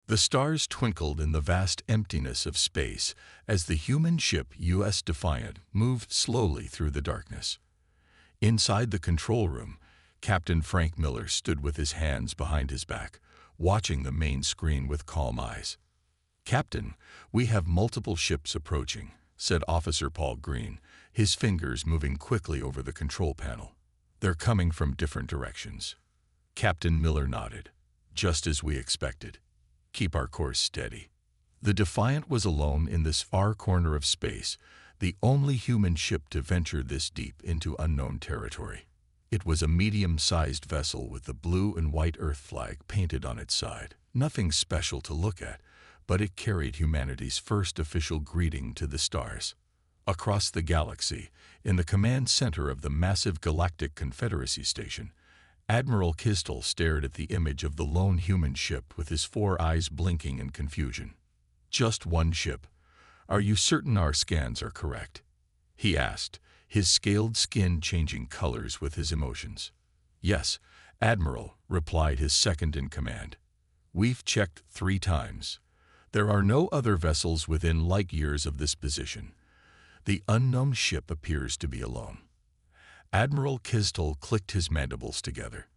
The stars twinkled in the vast emptiness of space as the human ship U.S. Defiant moved slowly through the darkness. Inside the control room, Captain Frank Miller stood with his hands behind his back, watching the main screen with calm eyes. "Captain, we have multiple ships approaching," said Officer Paul Green, his fingers moving quickly over the control panel. "They're coming from different directions." Captain Miller nodded. "Just as we expected. Keep our course steady." The Defiant was alone in this far corner of space, the only human ship to venture this deep into unknown territory. It was a medium-sized vessel with the blue and white Earth flag painted on its side. Nothing special to look at, but it carried humanity's first official greeting to the stars. Across the galaxy, in the command center of the massive Galactic Confederacy station, Admiral Kistel stared at the image of the lone human ship with his 4 eyes blinking in confusion. "Just one ship. Are you certain our scans are correct?" he asked, his scaled skin changing colors with his emotions. "Yes, Admiral," replied his second-in-command. "We've checked 3 times. There are no other vessels within light years of this position. The unknown ship appears to be alone." Admiral Kistel clicked his mandibles together.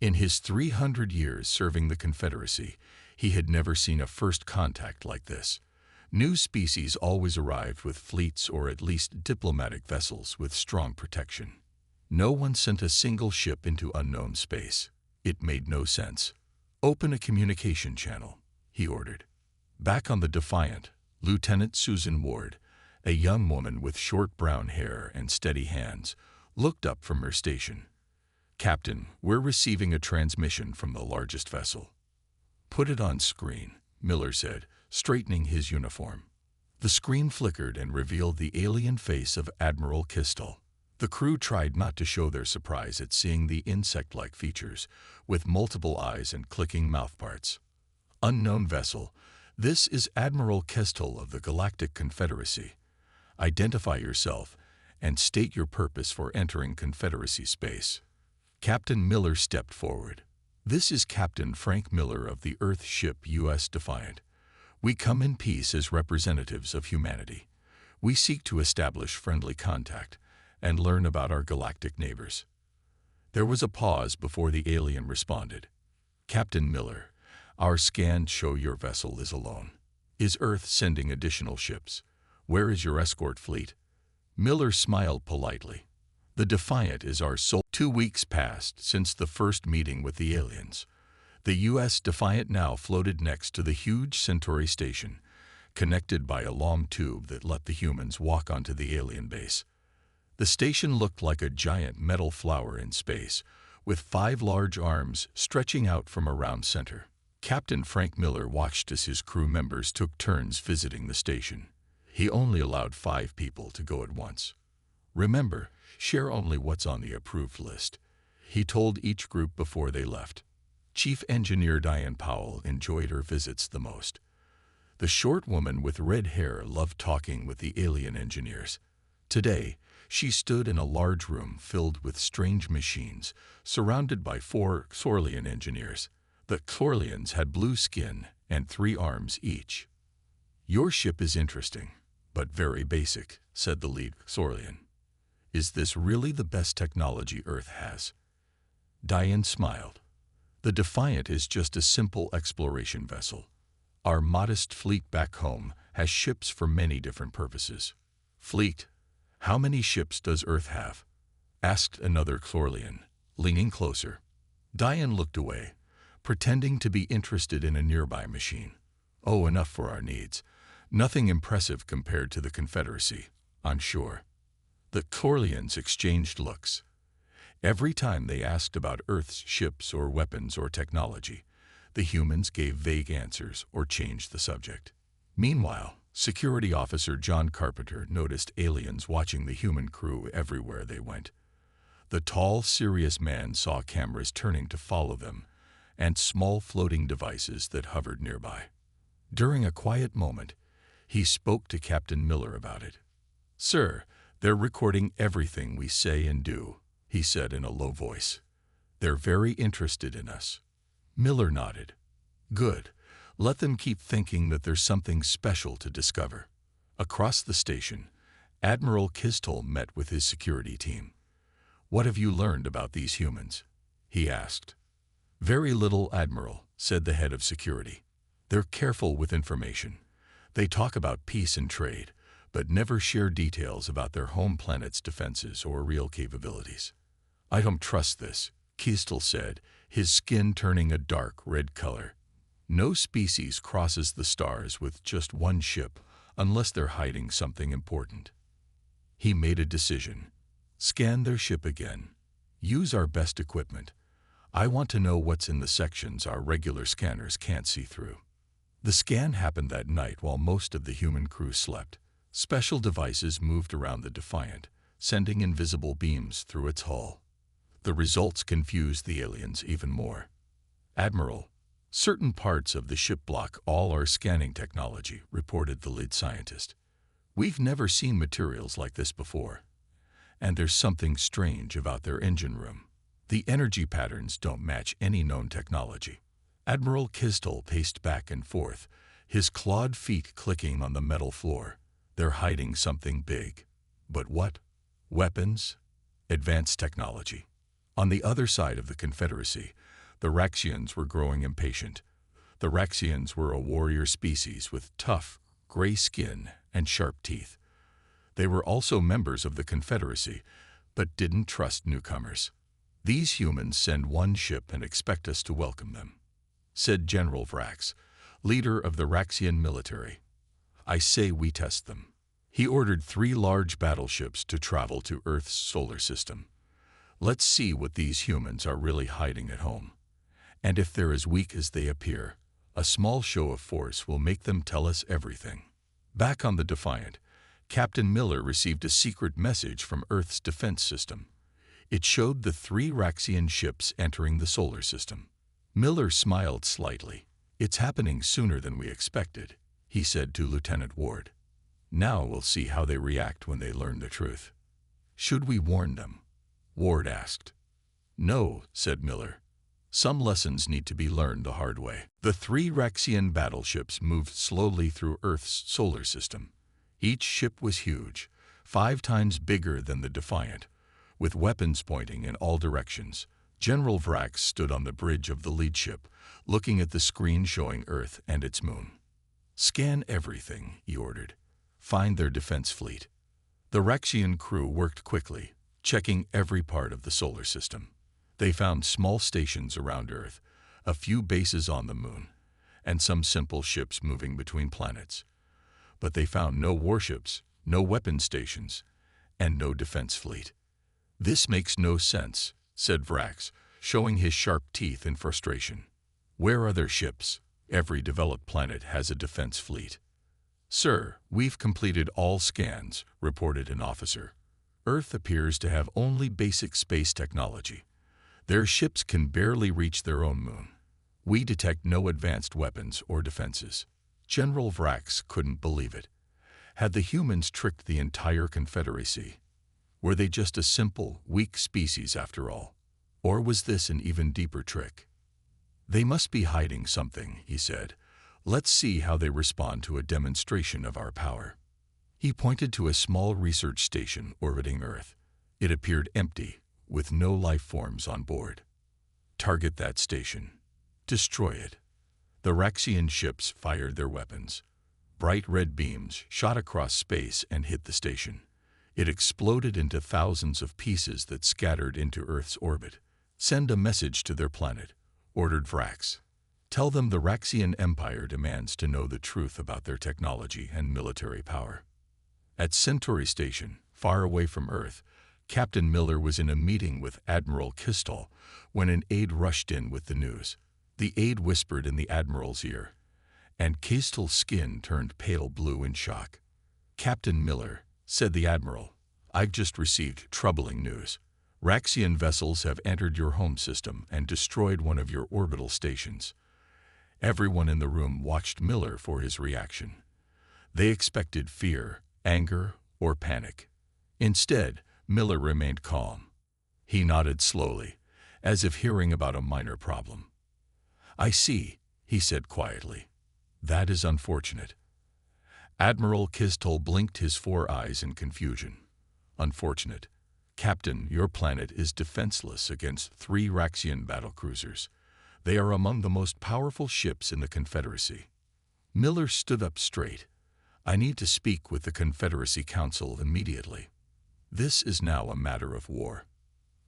In his 300 years serving the Confederacy, he had never seen a first contact like this. New species always arrived with fleets or at least diplomatic vessels with strong protection. No one sent a single ship into unknown space. It made no sense. "Open a communication channel," he ordered. Back on the Defiant, Lieutenant Susan Ward, a young woman with short brown hair and steady hands, looked up from her station. "Captain, we're receiving a transmission from the largest vessel." "Put it on screen," Miller said, straightening his uniform. The screen flickered and revealed the alien face of Admiral Kistel. The crew tried not to show their surprise at seeing the insect-like features, with multiple eyes and clicking mouthparts. "Unknown vessel, this is Admiral Kistel of the Galactic Confederacy. Identify yourself and state your purpose for entering Confederacy space." Captain Miller stepped forward. "This is Captain Frank Miller of the Earth ship U.S. Defiant. We come in peace as representatives of humanity. We seek to establish friendly contact and learn about our galactic neighbors." There was a pause before the alien responded. "Captain Miller, our scans show your vessel is alone. Is Earth sending additional ships? Where is your escort fleet?" Miller smiled politely. "The Defiant is our sole." 2 weeks passed since the first meeting with the aliens. The U.S. Defiant now floated next to the huge Centauri station, connected by a long tube that let the humans walk onto the alien base. The station looked like a giant metal flower in space, with 5 large arms stretching out from around center. Captain Frank Miller watched as his crew members took turns visiting the station. He only allowed 5 people to go at once. "Remember, share only what's on the approved list," he told each group before they left. Chief Engineer Diane Powell enjoyed her visits the most. The short woman with red hair loved talking with the alien engineers. Today, she stood in a large room filled with strange machines, surrounded by 4 Xorlian engineers. The Xorlians had blue skin and 3 arms each. "Your ship is interesting, but very basic," said the lead Xorlian. "Is this really the best technology Earth has?" Diane smiled. "The Defiant is just a simple exploration vessel. Our modest fleet back home has ships for many different purposes." "Fleet? How many ships does Earth have?" asked another Xorlian, leaning closer. Diane looked away, pretending to be interested in a nearby machine. "Oh, enough for our needs. Nothing impressive compared to the Confederacy, I'm sure." The Xorlians exchanged looks. Every time they asked about Earth's ships or weapons or technology, the humans gave vague answers or changed the subject. Meanwhile, Security Officer John Carpenter noticed aliens watching the human crew everywhere they went. The tall, serious man saw cameras turning to follow them and small floating devices that hovered nearby. During a quiet moment, he spoke to Captain Miller about it. "Sir, they're recording everything we say and do," he said in a low voice. "They're very interested in us." Miller nodded. "Good. Let them keep thinking that there's something special to discover. Across the station, Admiral Kistol met with his security team. "What have you learned about these humans?" he asked. "Very little, Admiral," said the head of security. "They're careful with information. They talk about peace and trade, but never share details about their home planet's defenses or real capabilities." "I don't trust this," Kistol said, his skin turning a dark red color. "No species crosses the stars with just one ship unless they're hiding something important." He made a decision. "Scan their ship again. Use our best equipment. I want to know what's in the sections our regular scanners can't see through." The scan happened that night while most of the human crew slept. Special devices moved around the Defiant, sending invisible beams through its hull. The results confused the aliens even more. "Admiral, certain parts of the ship block all our scanning technology," reported the lead scientist. "We've never seen materials like this before. And there's something strange about their engine room. The energy patterns don't match any known technology." Admiral Kistol paced back and forth, his clawed feet clicking on the metal floor. "They're hiding something big. But what? Weapons? Advanced technology?" On the other side of the Confederacy, the Raxians were growing impatient. The Raxians were a warrior species with tough, gray skin and sharp teeth. They were also members of the Confederacy, but didn't trust newcomers. "These humans send one ship and expect us to welcome them," said General Vrax, leader of the Raxian military. "I say we test them." He ordered 3 large battleships to travel to Earth's solar system. "Let's see what these humans are really hiding at home. And if they're as weak as they appear, a small show of force will make them tell us everything." Back on the Defiant, Captain Miller received a secret message from Earth's defense system. It showed the 3 Raxian ships entering the solar system. Miller smiled slightly. "It's happening sooner than we expected," he said to Lieutenant Ward. "Now we'll see how they react when they learn the truth." "Should we warn them?" Ward asked. "No," said Miller. "Some lessons need to be learned the hard way." The 3 Raxian battleships moved slowly through Earth's solar system. Each ship was huge, 5 times bigger than the Defiant, with weapons pointing in all directions. General Vrax stood on the bridge of the lead ship, looking at the screen showing Earth and its moon. "Scan everything," he ordered. "Find their defense fleet." The Raxian crew worked quickly, checking every part of the solar system. They found small stations around Earth, a few bases on the moon, and some simple ships moving between planets. But they found no warships, no weapon stations, and no defense fleet. "This makes no sense," said Vrax, showing his sharp teeth in frustration. "Where are their ships? Every developed planet has a defense fleet." "Sir, we've completed all scans," reported an officer. "Earth appears to have only basic space technology. Their ships can barely reach their own moon. We detect no advanced weapons or defenses." General Vrax couldn't believe it. Had the humans tricked the entire Confederacy? Were they just a simple, weak species after all? Or was this an even deeper trick? "They must be hiding something," he said. "Let's see how they respond to a demonstration of our power." He pointed to a small research station orbiting Earth. It appeared empty, with no life forms on board. "Target that station. Destroy it." The Raxian ships fired their weapons. Bright red beams shot across space and hit the station. It exploded into thousands of pieces that scattered into Earth's orbit. "Send a message to their planet," ordered Vrax. "Tell them the Raxian Empire demands to know the truth about their technology and military power." At Centauri Station, far away from Earth, Captain Miller was in a meeting with Admiral Kistol when an aide rushed in with the news. The aide whispered in the Admiral's ear, and Kistol's skin turned pale blue in shock. "Captain Miller," said the Admiral, "I've just received troubling news. Raxian vessels have entered your home system and destroyed one of your orbital stations." Everyone in the room watched Miller for his reaction. They expected fear, anger, or panic. Instead, Miller remained calm. He nodded slowly, as if hearing about a minor problem. "I see," he said quietly. That is unfortunate. Admiral Kistol blinked his 4 eyes in confusion. Unfortunate. Captain, your planet is defenseless against 3 Raxian battlecruisers. They are among the most powerful ships in the Confederacy. Miller stood up straight. I need to speak with the Confederacy Council immediately. This is now a matter of war.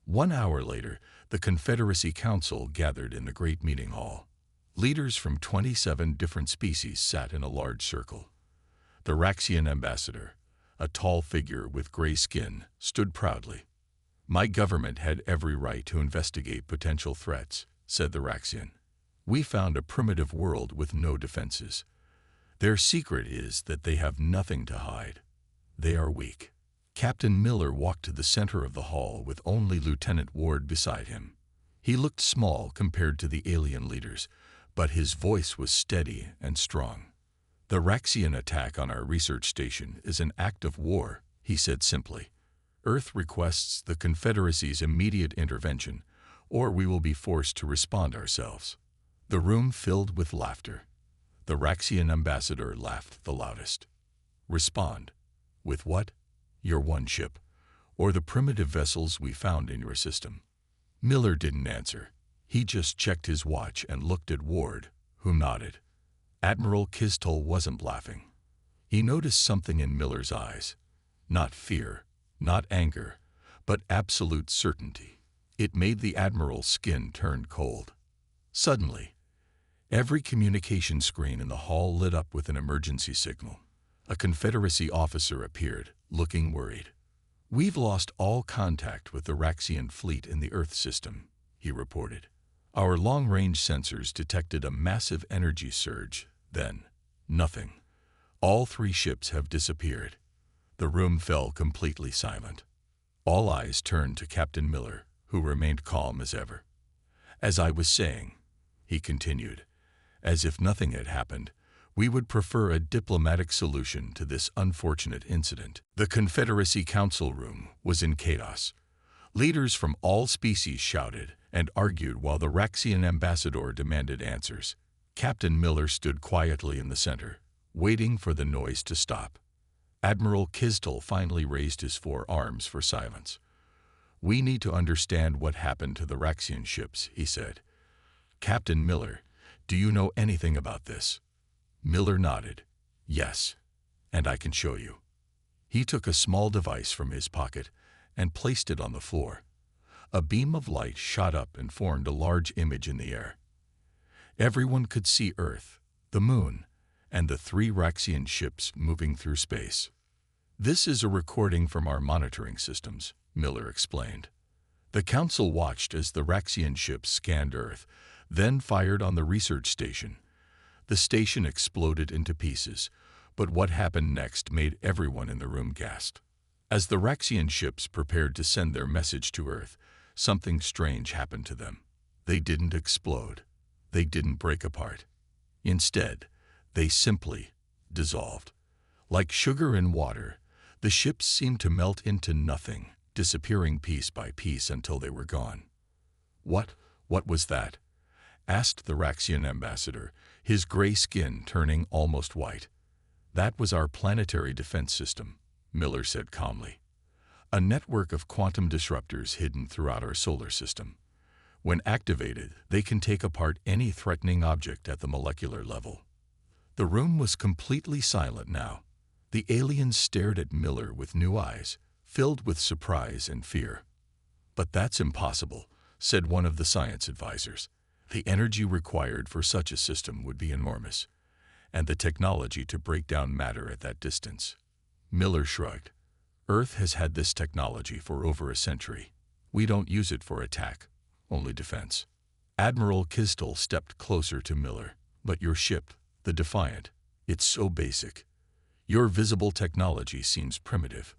1 hour later, the Confederacy Council gathered in the Great Meeting Hall. Leaders from 27 different species sat in a large circle. The Raxian ambassador, a tall figure with gray skin, stood proudly. My government had every right to investigate potential threats, said the Raxian. We found a primitive world with no defenses. Their secret is that they have nothing to hide. They are weak. Captain Miller walked to the center of the hall with only Lieutenant Ward beside him. He looked small compared to the alien leaders, but his voice was steady and strong. The Raxian attack on our research station is an act of war, he said simply. Earth requests the Confederacy's immediate intervention, or we will be forced to respond ourselves. The room filled with laughter. The Raxian ambassador laughed the loudest. Respond. With what? Your 1 ship, or the primitive vessels we found in your system. Miller didn't answer. He just checked his watch and looked at Ward, who nodded. Admiral Kistol wasn't laughing. He noticed something in Miller's eyes. Not fear, not anger, but absolute certainty. It made the Admiral's skin turn cold. Suddenly, every communication screen in the hall lit up with an emergency signal. A Confederacy officer appeared, looking worried. We've lost all contact with the Raxian fleet in the Earth system, he reported. Our long-range sensors detected a massive energy surge, then nothing. All 3 ships have disappeared. The room fell completely silent. All eyes turned to Captain Miller, who remained calm as ever. As I was saying, he continued, as if nothing had happened, we would prefer a diplomatic solution to this unfortunate incident. The Confederacy Council room was in chaos. Leaders from all species shouted and argued while the Raxian ambassador demanded answers. Captain Miller stood quietly in the center, waiting for the noise to stop. Admiral Kistol finally raised his 4 arms for silence. We need to understand what happened to the Raxian ships, he said. Captain Miller, do you know anything about this? Miller nodded. Yes, and I can show you. He took a small device from his pocket and placed it on the floor. A beam of light shot up and formed a large image in the air. Everyone could see Earth, the Moon, and the 3 Raxian ships moving through space. This is a recording from our monitoring systems, Miller explained. The Council watched as the Raxian ships scanned Earth, then fired on the research station. The station exploded into pieces, but what happened next made everyone in the room gasp. As the Raxian ships prepared to send their message to Earth, something strange happened to them. They didn't explode. They didn't break apart. Instead, they simply dissolved. Like sugar in water, the ships seemed to melt into nothing, disappearing piece by piece until they were gone. What was that? Asked the Raxian ambassador, his gray skin turning almost white. That was our planetary defense system, Miller said calmly. A network of quantum disruptors hidden throughout our solar system. When activated, they can take apart any threatening object at the molecular level. The room was completely silent now. The aliens stared at Miller with new eyes, filled with surprise and fear. But that's impossible, said one of the science advisors. The energy required for such a system would be enormous, and the technology to break down matter at that distance. Miller shrugged. Earth has had this technology for over a century. We don't use it for attack, only defense. Admiral Kistol stepped closer to Miller. But your ship, the Defiant, it's so basic. Your visible technology seems primitive.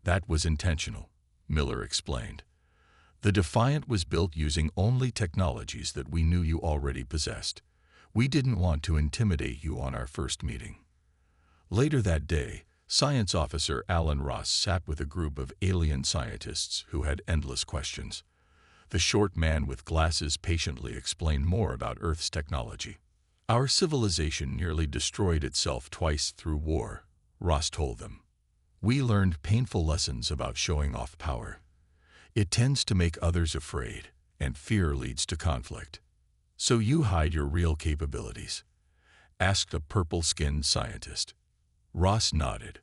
That was intentional, Miller explained. The Defiant was built using only technologies that we knew you already possessed. We didn't want to intimidate you on our first meeting. Later that day, Science Officer Alan Ross sat with a group of alien scientists who had endless questions. The short man with glasses patiently explained more about Earth's technology. Our civilization nearly destroyed itself twice through war, Ross told them. We learned painful lessons about showing off power. It tends to make others afraid, and fear leads to conflict. So you hide your real capabilities? Asked a purple-skinned scientist. Ross nodded.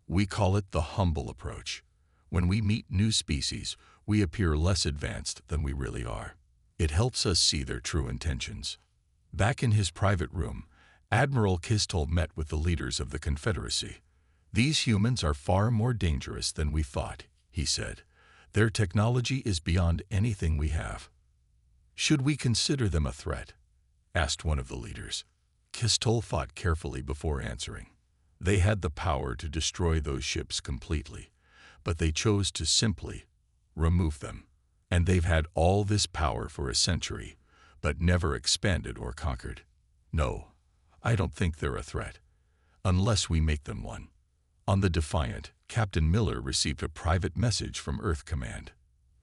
We call it the humble approach. When we meet new species, we appear less advanced than we really are. It helps us see their true intentions. Back in his private room, Admiral Kistol met with the leaders of the Confederacy. These humans are far more dangerous than we thought, he said. Their technology is beyond anything we have. Should we consider them a threat? Asked one of the leaders. Kistol thought carefully before answering. They had the power to destroy those ships completely, but they chose to simply remove them. And they've had all this power for a century, but never expanded or conquered. No, I don't think they're a threat, unless we make them one. On the Defiant, Captain Miller received a private message from Earth Command.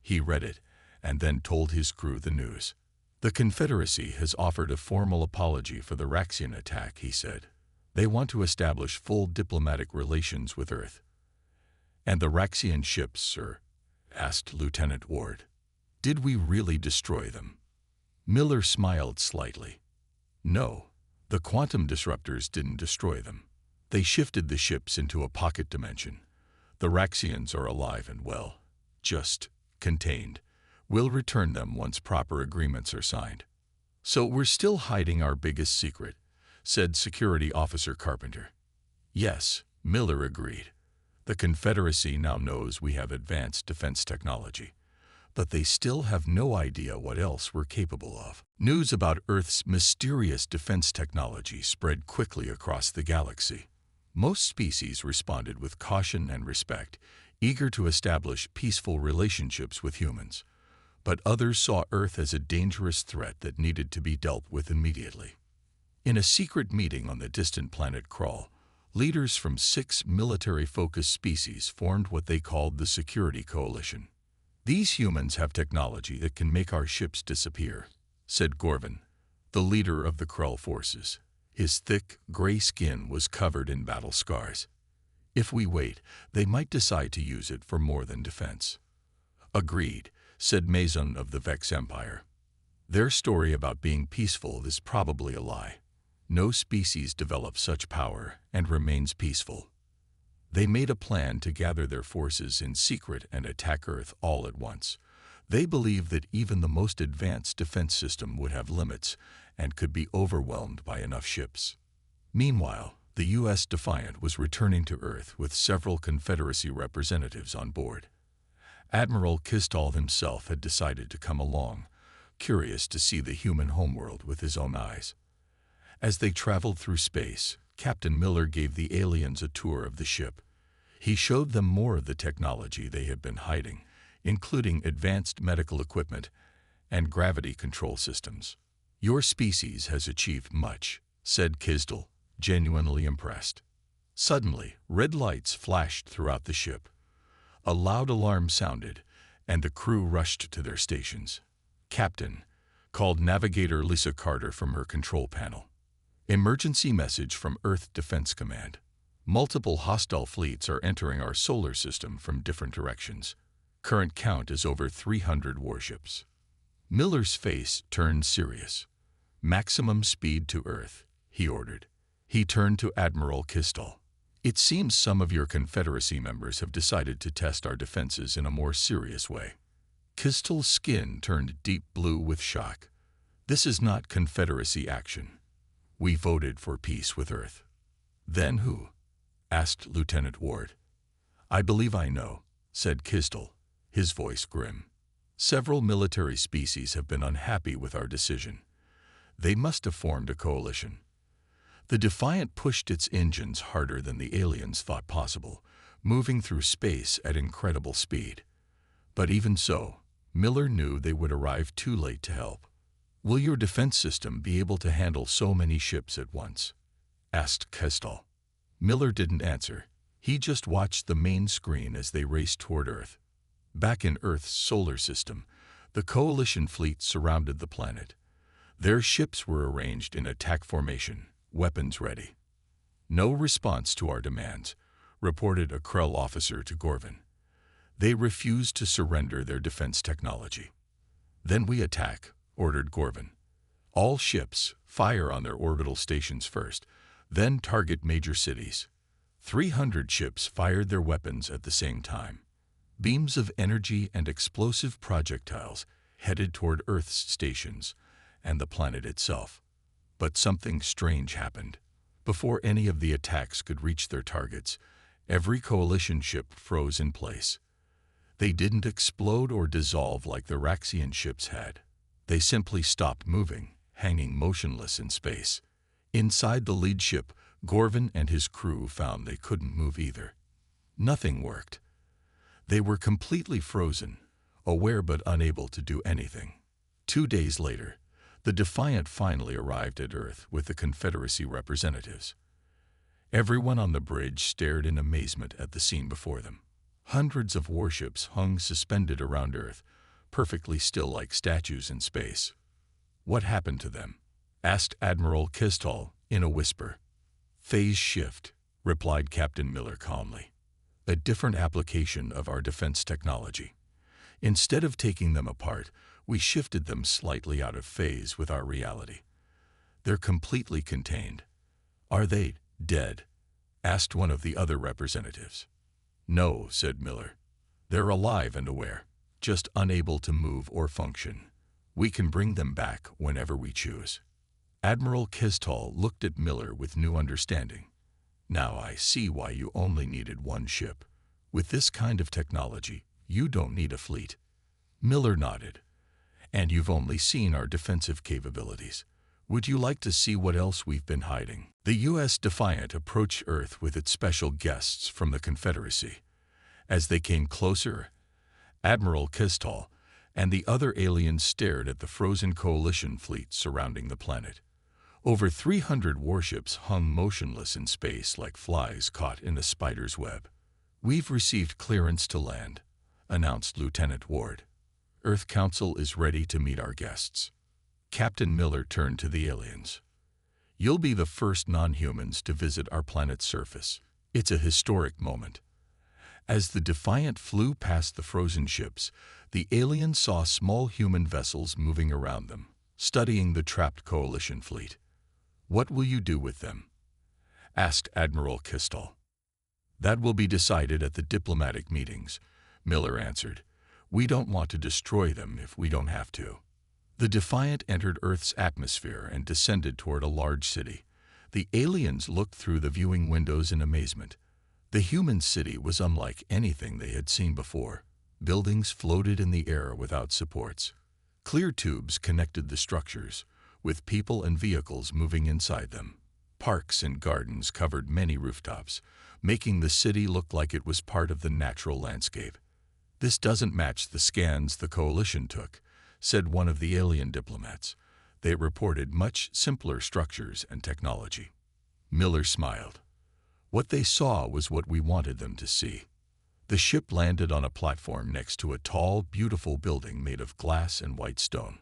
He read it, and then told his crew the news. The Confederacy has offered a formal apology for the Raxian attack, he said. They want to establish full diplomatic relations with Earth. And the Raxian ships, sir? Asked Lieutenant Ward. Did we really destroy them? Miller smiled slightly. No, the quantum disruptors didn't destroy them. They shifted the ships into a pocket dimension. The Raxians are alive and well, just contained. We'll return them once proper agreements are signed. So we're still hiding our biggest secret, said Security Officer Carpenter. Yes, Miller agreed. The Confederacy now knows we have advanced defense technology, but they still have no idea what else we're capable of. News about Earth's mysterious defense technology spread quickly across the galaxy. Most species responded with caution and respect, eager to establish peaceful relationships with humans. But others saw Earth as a dangerous threat that needed to be dealt with immediately. In a secret meeting on the distant planet Krull, leaders from 6 military-focused species formed what they called the Security Coalition. These humans have technology that can make our ships disappear, said Gorvin, the leader of the Krull forces. His thick, gray skin was covered in battle scars. If we wait, they might decide to use it for more than defense. Agreed, said Mason of the Vex Empire. Their story about being peaceful is probably a lie. No species develops such power and remains peaceful. They made a plan to gather their forces in secret and attack Earth all at once. They believed that even the most advanced defense system would have limits and could be overwhelmed by enough ships. Meanwhile, the U.S. Defiant was returning to Earth with several Confederacy representatives on board. Admiral Kistol himself had decided to come along, curious to see the human homeworld with his own eyes. As they traveled through space, Captain Miller gave the aliens a tour of the ship. He showed them more of the technology they had been hiding, including advanced medical equipment and gravity control systems. Your species has achieved much, said Kistol, genuinely impressed. Suddenly, red lights flashed throughout the ship. A loud alarm sounded, and the crew rushed to their stations. Captain, called Navigator Lisa Carter from her control panel. Emergency message from Earth Defense Command. Multiple hostile fleets are entering our solar system from different directions. Current count is over 300 warships. Miller's face turned serious. Maximum speed to Earth, he ordered. He turned to Admiral Kistol. It seems some of your Confederacy members have decided to test our defenses in a more serious way. Kistol's skin turned deep blue with shock. This is not Confederacy action. We voted for peace with Earth. Then who? Asked Lieutenant Ward. I believe I know, said Kistol, his voice grim. Several military species have been unhappy with our decision. They must have formed a coalition. The Defiant pushed its engines harder than the aliens thought possible, moving through space at incredible speed. But even so, Miller knew they would arrive too late to help. Will your defense system be able to handle so many ships at once? Asked Kistol. Miller didn't answer. He just watched the main screen as they raced toward Earth. Back in Earth's solar system, the Coalition fleet surrounded the planet. Their ships were arranged in attack formation, weapons ready. "No response to our demands," reported a Krell officer to Gorvin. "They refused to surrender their defense technology." "Then we attack," ordered Gorvin. "All ships fire on their orbital stations first, then target major cities." 300 ships fired their weapons at the same time. Beams of energy and explosive projectiles headed toward Earth's stations and the planet itself. But something strange happened. Before any of the attacks could reach their targets, every coalition ship froze in place. They didn't explode or dissolve like the Raxian ships had. They simply stopped moving, hanging motionless in space. Inside the lead ship, Gorvin and his crew found they couldn't move either. Nothing worked. They were completely frozen, aware but unable to do anything. 2 days later, the Defiant finally arrived at Earth with the Confederacy representatives. Everyone on the bridge stared in amazement at the scene before them. Hundreds of warships hung suspended around Earth, perfectly still like statues in space. "What happened to them?" asked Admiral Kistall in a whisper. "Phase shift," replied Captain Miller calmly. "A different application of our defense technology. Instead of taking them apart, we shifted them slightly out of phase with our reality. They're completely contained." "Are they dead?" asked one of the other representatives. "No," said Miller. "They're alive and aware, just unable to move or function. We can bring them back whenever we choose." Admiral Kistall looked at Miller with new understanding. "Now I see why you only needed one ship. With this kind of technology, you don't need a fleet." Miller nodded. "And you've only seen our defensive capabilities. Would you like to see what else we've been hiding?" The U.S. Defiant approached Earth with its special guests from the Confederacy. As they came closer, Admiral Kistall and the other aliens stared at the frozen coalition fleet surrounding the planet. Over 300 warships hung motionless in space like flies caught in a spider's web. "We've received clearance to land," announced Lieutenant Ward. "Earth Council is ready to meet our guests." Captain Miller turned to the aliens. "You'll be the first non-humans to visit our planet's surface. It's a historic moment." As the Defiant flew past the frozen ships, the aliens saw small human vessels moving around them, studying the trapped coalition fleet. "What will you do with them?" asked Admiral Kistall. "That will be decided at the diplomatic meetings," Miller answered. "We don't want to destroy them if we don't have to." The Defiant entered Earth's atmosphere and descended toward a large city. The aliens looked through the viewing windows in amazement. The human city was unlike anything they had seen before. Buildings floated in the air without supports. Clear tubes connected the structures, with people and vehicles moving inside them. Parks and gardens covered many rooftops, making the city look like it was part of the natural landscape. "This doesn't match the scans the coalition took," said one of the alien diplomats. "They reported much simpler structures and technology." Miller smiled. "What they saw was what we wanted them to see." The ship landed on a platform next to a tall, beautiful building made of glass and white stone.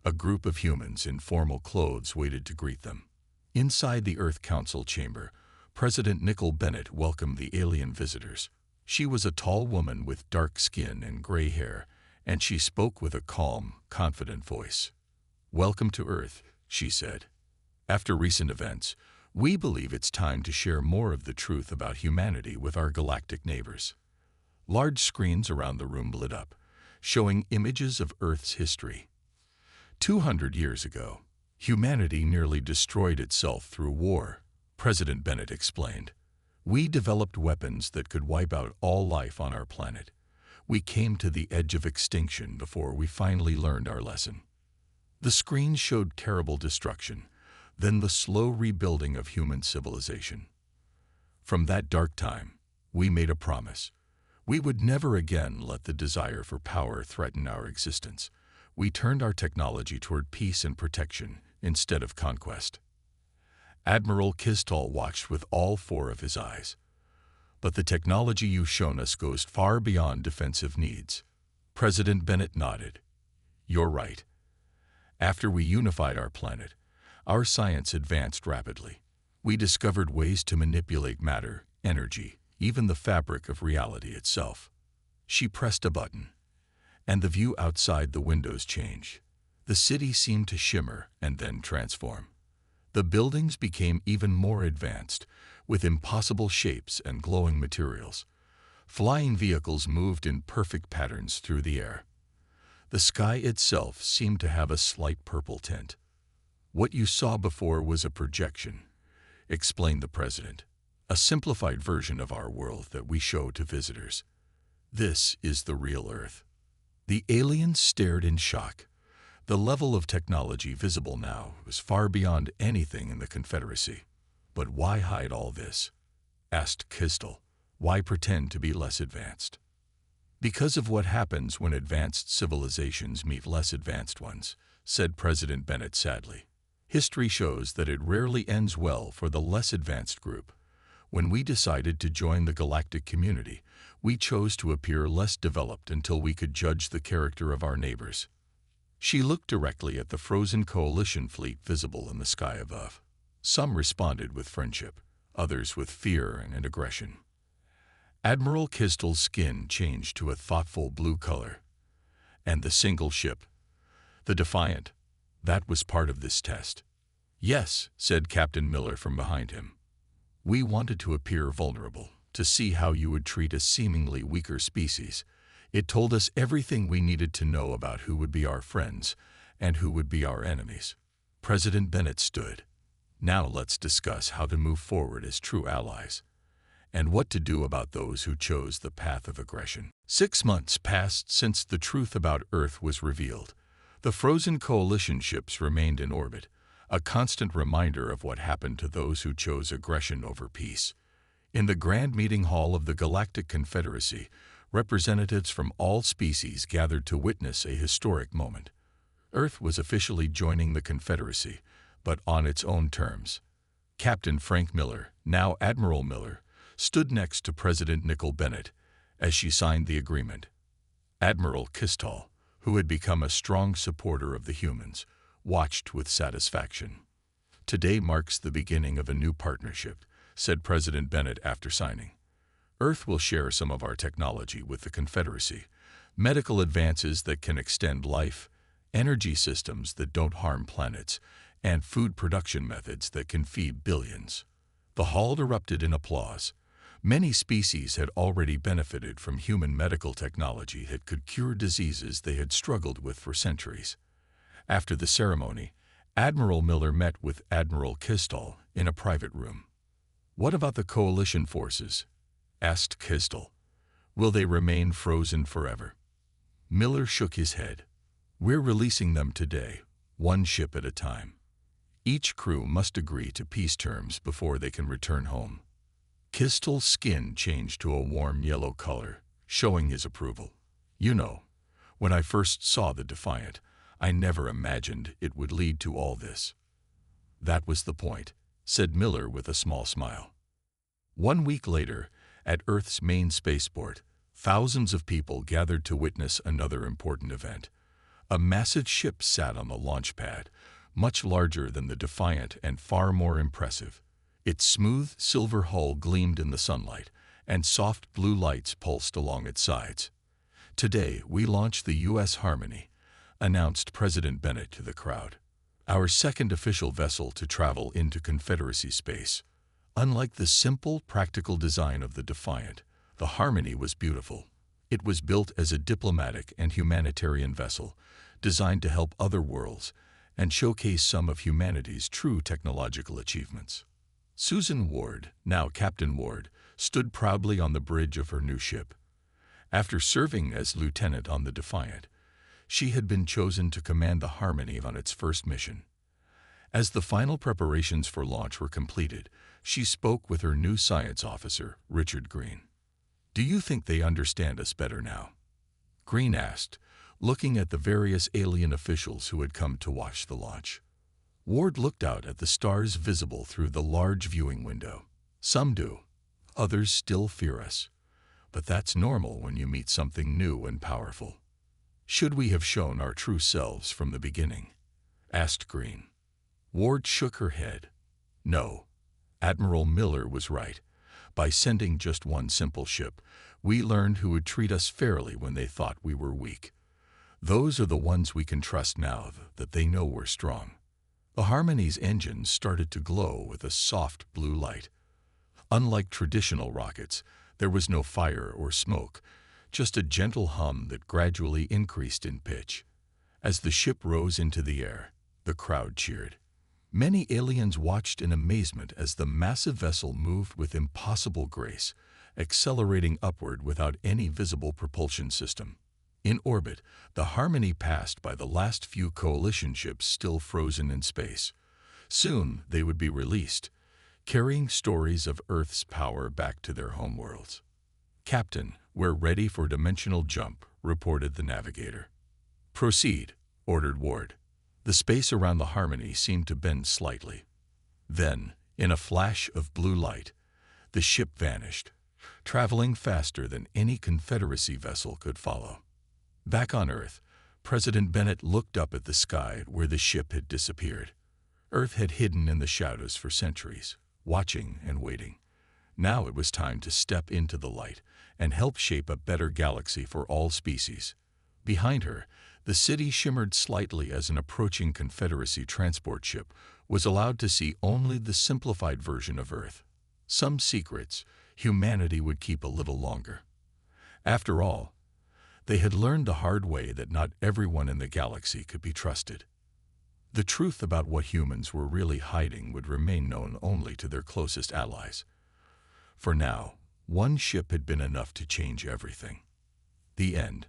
A group of humans in formal clothes waited to greet them. Inside the Earth Council chamber, President Nicole Bennett welcomed the alien visitors. She was a tall woman with dark skin and gray hair, and she spoke with a calm, confident voice. "Welcome to Earth," she said. "After recent events, we believe it's time to share more of the truth about humanity with our galactic neighbors." Large screens around the room lit up, showing images of Earth's history. 200 years ago, humanity nearly destroyed itself through war, President Bennett explained. "We developed weapons that could wipe out all life on our planet. We came to the edge of extinction before we finally learned our lesson." The screen showed terrible destruction, then the slow rebuilding of human civilization. "From that dark time, we made a promise. We would never again let the desire for power threaten our existence. We turned our technology toward peace and protection instead of conquest." Admiral Kistall watched with all four of his eyes. "But the technology you've shown us goes far beyond defensive needs." President Bennett nodded. "You're right." After we unified our planet, our science advanced rapidly. We discovered ways to manipulate matter, energy, even the fabric of reality itself. She pressed a button, and the view outside the windows changed. The city seemed to shimmer and then transform. The buildings became even more advanced, with impossible shapes and glowing materials. Flying vehicles moved in perfect patterns through the air. The sky itself seemed to have a slight purple tint. "What you saw before was a projection," explained the president. "A simplified version of our world that we show to visitors. This is the real Earth." The aliens stared in shock. The level of technology visible now was far beyond anything in the Confederacy. "But why hide all this?" asked Kistel. "Why pretend to be less advanced?" "Because of what happens when advanced civilizations meet less advanced ones," said President Bennett sadly. "History shows that it rarely ends well for the less advanced group. When we decided to join the galactic community, we chose to appear less developed until we could judge the character of our neighbors." She looked directly at the frozen coalition fleet visible in the sky above. Some responded with friendship, others with fear and aggression. Admiral Kistel's skin changed to a thoughtful blue color. "And the single ship, the Defiant, that was part of this test." "Yes," said Captain Miller from behind him. "We wanted to appear vulnerable, to see how you would treat a seemingly weaker species. It told us everything we needed to know about who would be our friends and who would be our enemies." President Bennett stood. "Now let's discuss how to move forward as true allies, and what to do about those who chose the path of aggression." 6 months passed since the truth about Earth was revealed. The frozen coalition ships remained in orbit, a constant reminder of what happened to those who chose aggression over peace. In the Grand Meeting Hall of the Galactic Confederacy, representatives from all species gathered to witness a historic moment. Earth was officially joining the Confederacy, but on its own terms. Captain Frank Miller, now Admiral Miller, stood next to President Nicole Bennett as she signed the agreement. Admiral Kistel, who had become a strong supporter of the humans, watched with satisfaction. "Today marks the beginning of a new partnership," said President Bennett after signing. "Earth will share some of our technology with the Confederacy, medical advances that can extend life, energy systems that don't harm planets, and food production methods that can feed billions." The hall erupted in applause. Many species had already benefited from human medical technology that could cure diseases they had struggled with for centuries. After the ceremony, Admiral Miller met with Admiral Kistel in a private room. "What about the coalition forces?" asked Kistel. "Will they remain frozen forever?" Miller shook his head. "We're releasing them today, one ship at a time. Each crew must agree to peace terms before they can return home." Kistel's skin changed to a warm yellow color, showing his approval. "You know, when I first saw the Defiant, I never imagined it would lead to all this." "That was the point," said Miller with a small smile. 1 week later, at Earth's main spaceport, thousands of people gathered to witness another important event. A massive ship sat on the launch pad, much larger than the Defiant and far more impressive. Its smooth silver hull gleamed in the sunlight, and soft blue lights pulsed along its sides. "Today, we launch the U.S. Harmony," announced President Bennett to the crowd. "Our second official vessel to travel into Confederacy space. Unlike the simple, practical design of the Defiant, the Harmony was beautiful. It was built as a diplomatic and humanitarian vessel, designed to help other worlds and showcase some of humanity's true technological achievements." Susan Ward, now Captain Ward, stood proudly on the bridge of her new ship. After serving as lieutenant on the Defiant, she had been chosen to command the Harmony on its first mission. As the final preparations for launch were completed, she spoke with her new science officer, Richard Green. "Do you think they understand us better now?" Green asked, looking at the various alien officials who had come to watch the launch. Ward looked out at the stars visible through the large viewing window. "Some do. Others still fear us. But that's normal when you meet something new and powerful. Should we have shown our true selves from the beginning?" asked Green. Ward shook her head. No, Admiral Miller was right. By sending just one simple ship, we learned who would treat us fairly when they thought we were weak. Those are the ones we can trust now that they know we're strong. The Harmony's engines started to glow with a soft blue light. Unlike traditional rockets, there was no fire or smoke, just a gentle hum that gradually increased in pitch. As the ship rose into the air, the crowd cheered. Many aliens watched in amazement as the massive vessel moved with impossible grace, accelerating upward without any visible propulsion system. In orbit, the Harmony passed by the last few coalition ships still frozen in space. Soon they would be released, carrying stories of Earth's power back to their homeworlds. "Captain, we're ready for dimensional jump," reported the navigator. "Proceed," ordered Ward. The space around the Harmony seemed to bend slightly. Then, in a flash of blue light, the ship vanished, traveling faster than any Confederacy vessel could follow. Back on Earth, President Bennett looked up at the sky where the ship had disappeared. Earth had hidden in the shadows for centuries, watching and waiting. Now it was time to step into the light and help shape a better galaxy for all species. Behind her, the city shimmered slightly as an approaching Confederacy transport ship was allowed to see only the simplified version of Earth. Some secrets humanity would keep a little longer. After all, they had learned the hard way that not everyone in the galaxy could be trusted. The truth about what humans were really hiding would remain known only to their closest allies. For now, one ship had been enough to change everything. The end.